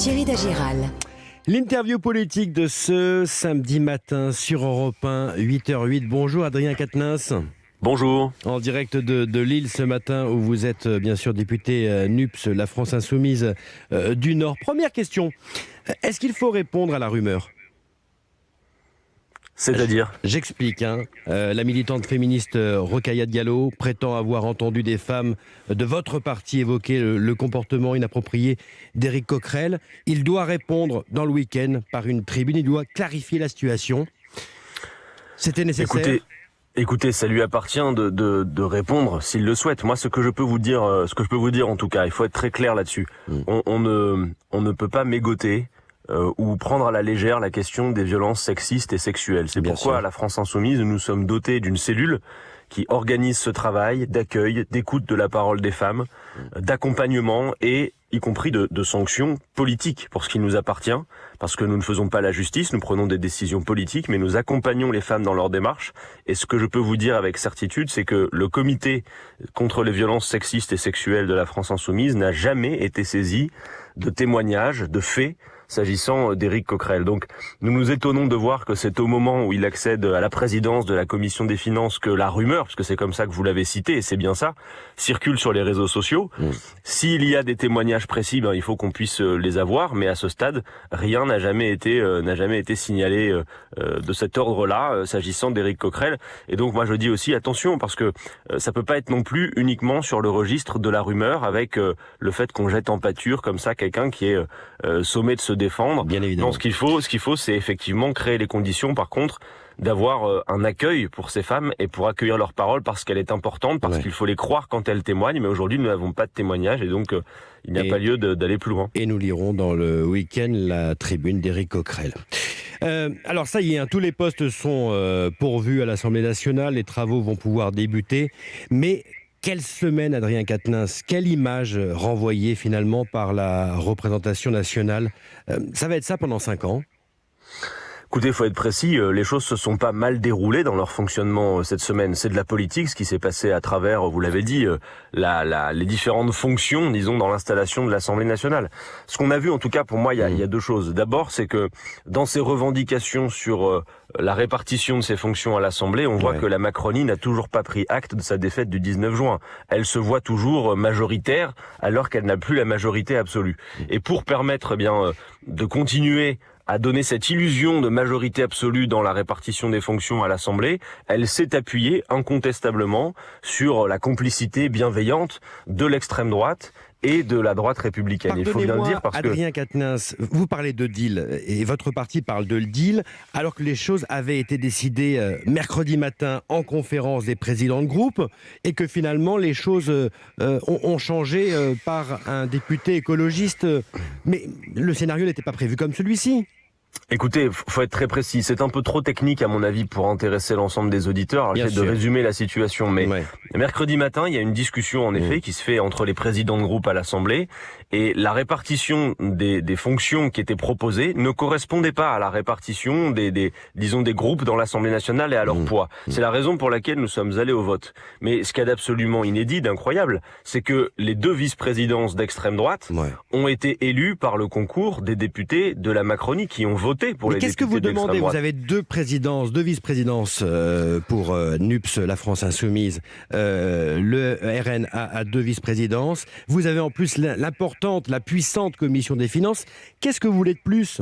Thierry Dagiral. L'interview politique de ce samedi matin sur Europe 1, 8h08. Bonjour Adrien Quatennens. Bonjour. En direct de Lille ce matin où vous êtes bien sûr député NUPS, la France Insoumise du Nord. Première question, est-ce qu'il faut répondre à la rumeur ? C'est-à-dire ? J'explique. La militante féministe Rokhaya Diallo prétend avoir entendu des femmes de votre parti évoquer le comportement inapproprié d'Éric Coquerel. Il doit répondre dans le week-end par une tribune. Il doit clarifier la situation. C'était nécessaire ? Écoutez, ça lui appartient de répondre s'il le souhaite. Moi, ce que je peux vous dire en tout cas, il faut être très clair là-dessus. On ne peut pas mégoter ou prendre à la légère la question des violences sexistes et sexuelles. C'est pourquoi à la France Insoumise, nous sommes dotés d'une cellule qui organise ce travail d'accueil, d'écoute de la parole des femmes, d'accompagnement et y compris de sanctions politiques pour ce qui nous appartient, parce que nous ne faisons pas la justice, nous prenons des décisions politiques, mais nous accompagnons les femmes dans leur démarche. Et ce que je peux vous dire avec certitude, c'est que le comité contre les violences sexistes et sexuelles de la France Insoumise n'a jamais été saisi de témoignages, de faits, s'agissant d'Éric Coquerel. Donc, nous nous étonnons de voir que c'est au moment où il accède à la présidence de la Commission des Finances que la rumeur, parce que c'est comme ça que vous l'avez cité, et c'est bien ça, circule sur les réseaux sociaux. S'il y a des témoignages précis, il faut qu'on puisse les avoir, mais à ce stade, rien n'a jamais été signalé de cet ordre-là, s'agissant d'Éric Coquerel. Et donc, moi, je dis aussi attention, parce que ça peut pas être non plus uniquement sur le registre de la rumeur, avec le fait qu'on jette en pâture comme ça quelqu'un qui est sommé de se défendre. Bien évidemment. Non, ce qu'il faut, c'est effectivement créer les conditions, par contre, d'avoir un accueil pour ces femmes et pour accueillir leur parole parce qu'elle est importante, parce qu'il faut les croire quand elles témoignent. Mais aujourd'hui, nous n'avons pas de témoignage et donc il n'y a pas lieu d'aller plus loin. Et nous lirons dans le week-end la tribune d'Éric Coquerel. Alors ça y est, tous les postes sont pourvus à l'Assemblée nationale, les travaux vont pouvoir débuter, mais quelle semaine, Adrien Quatennens, quelle image renvoyée finalement par la représentation nationale. Ça va être ça pendant 5 ans. Écoutez, il faut être précis, les choses se sont pas mal déroulées dans leur fonctionnement cette semaine. C'est de la politique, ce qui s'est passé à travers, vous l'avez dit, les différentes fonctions, disons, dans l'installation de l'Assemblée nationale. Ce qu'on a vu, en tout cas, pour moi, il y a deux choses. D'abord, c'est que dans ces revendications sur la répartition de ces fonctions à l'Assemblée, on voit que la Macronie n'a toujours pas pris acte de sa défaite du 19 juin. Elle se voit toujours majoritaire, alors qu'elle n'a plus la majorité absolue. Et pour permettre de continuer à donner cette illusion de majorité absolue dans la répartition des fonctions à l'Assemblée, elle s'est appuyée incontestablement sur la complicité bienveillante de l'extrême droite et de la droite républicaine. Il faut bien le dire parce Adrien Quatennens, vous parlez de deal et votre parti parle de deal alors que les choses avaient été décidées mercredi matin en conférence des présidents de groupe et que finalement les choses ont changé par un député écologiste. Mais le scénario n'était pas prévu comme celui-ci. Écoutez, faut être très précis. C'est un peu trop technique à mon avis pour intéresser l'ensemble des auditeurs. Alors, j'essaie de résumer la situation, mais mercredi matin, il y a une discussion en effet qui se fait entre les présidents de groupe à l'Assemblée et la répartition des fonctions qui étaient proposées ne correspondait pas à la répartition des groupes dans l'Assemblée nationale et à leur poids. C'est la raison pour laquelle nous sommes allés au vote. Mais ce qu'il y a d'absolument inédit, d'incroyable, c'est que les 2 vice-présidences d'extrême droite ont été élues par le concours des députés de la Macronie qui ont voté pour les députés. Qu'est-ce que vous demandez ? Vous avez 2 vice-présidences pour NUPS, la France Insoumise. Le RN a 2 vice-présidences. Vous avez en plus l'importante, la puissante commission des finances. Qu'est-ce que vous voulez de plus ?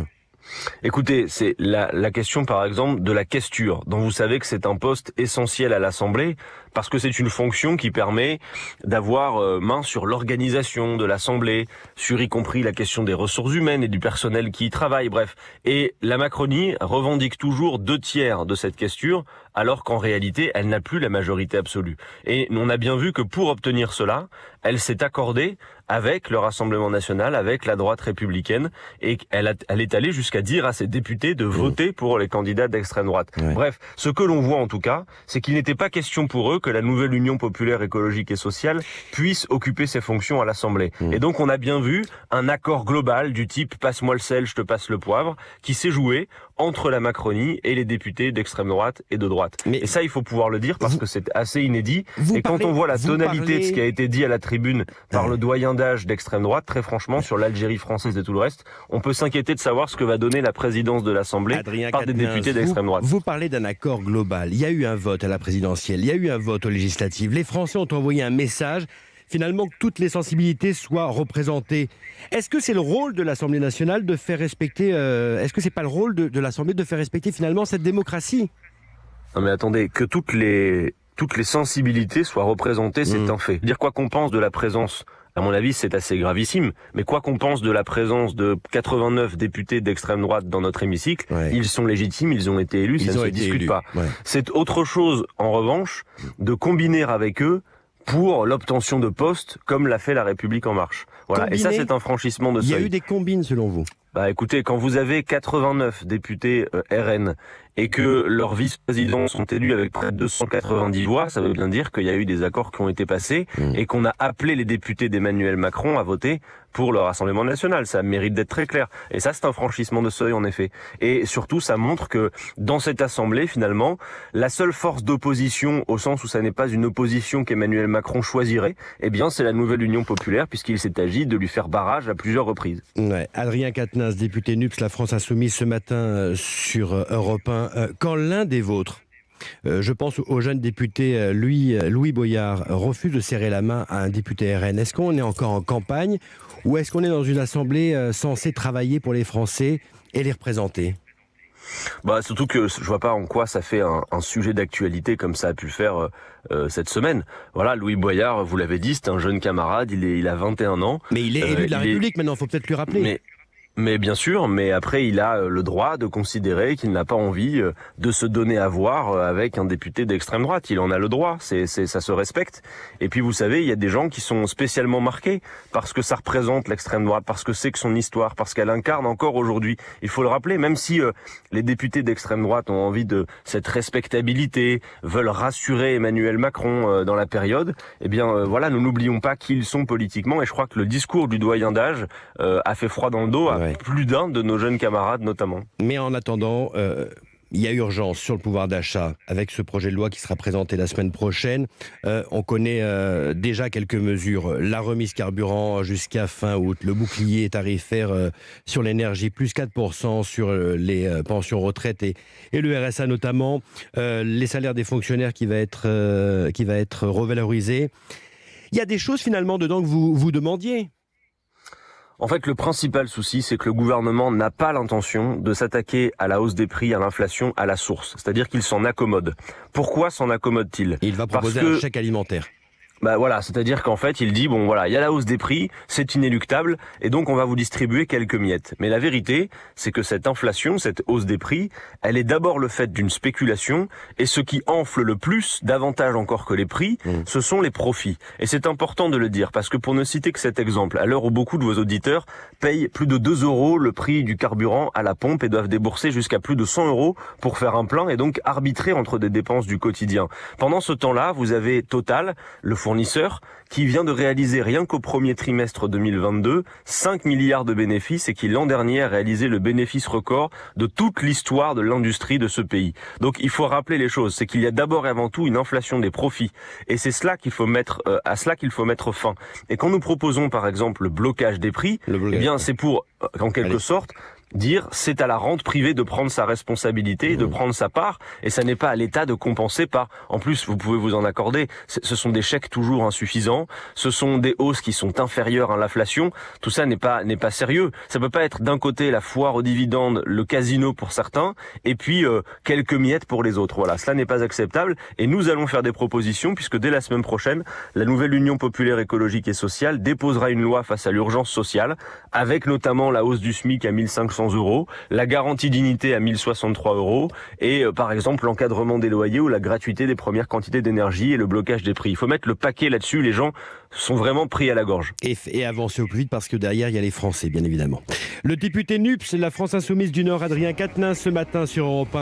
Écoutez, c'est la question par exemple de la questure, dont vous savez que c'est un poste essentiel à l'Assemblée, parce que c'est une fonction qui permet d'avoir main sur l'organisation de l'Assemblée, sur y compris la question des ressources humaines et du personnel qui y travaille, bref. Et la Macronie revendique toujours 2/3 de cette questure, alors qu'en réalité, elle n'a plus la majorité absolue. Et on a bien vu que pour obtenir cela, elle s'est accordée avec le Rassemblement national, avec la droite républicaine, et elle est allée jusqu'à dire à ses députés de voter pour les candidats d'extrême droite. Bref, ce que l'on voit en tout cas, c'est qu'il n'était pas question pour eux que la nouvelle Union populaire écologique et sociale puisse occuper ses fonctions à l'Assemblée. Et donc on a bien vu un accord global du type « passe-moi le sel, je te passe le poivre » qui s'est joué entre la Macronie et les députés d'extrême droite et de droite. Et ça, il faut pouvoir le dire parce que c'est assez inédit. Et quand on voit la tonalité de ce qui a été dit à la tribune par le doyen d'âge d'extrême droite, très franchement, sur l'Algérie française et tout le reste, on peut s'inquiéter de savoir ce que va donner la présidence de l'Assemblée par des députés d'extrême droite. Vous parlez d'un accord global. Il y a eu un vote à la présidentielle, il y a eu un vote aux législatives. Les Français ont envoyé un message, finalement, que toutes les sensibilités soient représentées. Est-ce que c'est le rôle de l'Assemblée nationale de faire respecter... est-ce que c'est pas le rôle de l'Assemblée de faire respecter finalement cette démocratie ? Non mais attendez, que toutes les sensibilités soient représentées, c'est un fait. Dire quoi qu'on pense de la présence, à mon avis, c'est assez gravissime. Mais quoi qu'on pense de la présence de 89 députés d'extrême droite dans notre hémicycle, ils sont légitimes, ils ont été élus, ça ne se discute pas. C'est autre chose, en revanche, de combiner avec eux pour l'obtention de postes, comme l'a fait La République En Marche. Voilà. Combiner, et ça, c'est un franchissement de seuil. Il y a eu des combines, selon vous ? Bah écoutez, quand vous avez 89 députés RN et que leurs vice-présidents sont élus avec près de 290 voix, ça veut bien dire qu'il y a eu des accords qui ont été passés et qu'on a appelé les députés d'Emmanuel Macron à voter pour le Rassemblement national. Ça mérite d'être très clair. Et ça, c'est un franchissement de seuil, en effet. Et surtout, ça montre que dans cette Assemblée, finalement, la seule force d'opposition, au sens où ça n'est pas une opposition qu'Emmanuel Macron choisirait, eh bien, c'est la nouvelle Union populaire, puisqu'il s'est agi de lui faire barrage à plusieurs reprises. Ouais. Adrien Quatennens, député NUPS, la France Insoumise, ce matin sur Europe 1. Quand l'un des vôtres, je pense au jeune député Louis Boyard, refuse de serrer la main à un député RN, est-ce qu'on est encore en campagne ou est-ce qu'on est dans une assemblée censée travailler pour les Français et les représenter ? Bah surtout que je vois pas en quoi ça fait un sujet d'actualité comme ça a pu le faire cette semaine. Voilà, Louis Boyard, vous l'avez dit, c'est un jeune camarade, il a 21 ans. Mais il est élu de la République maintenant, il faut peut-être lui rappeler. Mais bien sûr, mais après il a le droit de considérer qu'il n'a pas envie de se donner à voir avec un député d'extrême droite. Il en a le droit, ça se respecte. Et puis vous savez, il y a des gens qui sont spécialement marqués parce que ça représente l'extrême droite, parce que c'est que son histoire, parce qu'elle incarne encore aujourd'hui. Il faut le rappeler, même si les députés d'extrême droite ont envie de cette respectabilité, veulent rassurer Emmanuel Macron dans la période, eh bien voilà, nous n'oublions pas qui ils sont politiquement. Et je crois que le discours du doyen d'âge a fait froid dans le dos à plus d'un de nos jeunes camarades notamment. Mais en attendant, il y a urgence sur le pouvoir d'achat avec ce projet de loi qui sera présenté la semaine prochaine. On connaît déjà quelques mesures. La remise carburant jusqu'à fin août, le bouclier tarifaire sur l'énergie, plus 4% sur les pensions retraite et le RSA notamment, les salaires des fonctionnaires qui va être revalorisé. Il y a des choses finalement dedans que vous demandiez. En fait, le principal souci, c'est que le gouvernement n'a pas l'intention de s'attaquer à la hausse des prix, à l'inflation, à la source. C'est-à-dire qu'il s'en accommode. Pourquoi s'en accommode-t-il ? Il va proposer un chèque alimentaire. Bah voilà, c'est-à-dire qu'en fait, il dit, bon voilà, il y a la hausse des prix, c'est inéluctable, et donc on va vous distribuer quelques miettes. Mais la vérité, c'est que cette inflation, cette hausse des prix, elle est d'abord le fait d'une spéculation, et ce qui enfle le plus, davantage encore que les prix, ce sont les profits. Et c'est important de le dire, parce que pour ne citer que cet exemple, à l'heure où beaucoup de vos auditeurs payent plus de 2 € le prix du carburant à la pompe et doivent débourser jusqu'à plus de 100 € pour faire un plein, et donc arbitrer entre des dépenses du quotidien. Pendant ce temps-là, vous avez Total, le fournisseur, qui vient de réaliser rien qu'au premier trimestre 2022 5 milliards de bénéfices et qui l'an dernier a réalisé le bénéfice record de toute l'histoire de l'industrie de ce pays. Donc il faut rappeler les choses, c'est qu'il y a d'abord et avant tout une inflation des profits et c'est cela qu'il faut mettre à cela qu'il faut mettre fin. Et quand nous proposons par exemple le blocage des prix, eh bien c'est pour en quelque sorte dire c'est à la rente privée de prendre sa responsabilité, de prendre sa part, et ça n'est pas à l'État de compenser par. En plus, vous pouvez vous en accorder, ce sont des chèques toujours insuffisants, ce sont des hausses qui sont inférieures à l'inflation. Tout ça n'est pas sérieux. Ça peut pas être d'un côté la foire aux dividendes, le casino pour certains, et puis quelques miettes pour les autres. Voilà, cela n'est pas acceptable, et nous allons faire des propositions puisque dès la semaine prochaine, la nouvelle Union populaire écologique et sociale déposera une loi face à l'urgence sociale, avec notamment la hausse du SMIC à 1500 €, la garantie dignité à 1063 € et par exemple l'encadrement des loyers ou la gratuité des premières quantités d'énergie et le blocage des prix. Il faut mettre le paquet là-dessus, les gens sont vraiment pris à la gorge. Et avancer au plus vite parce que derrière il y a les Français bien évidemment. Le député NUPS, la France Insoumise du Nord, Adrien Quatennens ce matin sur Europe 1.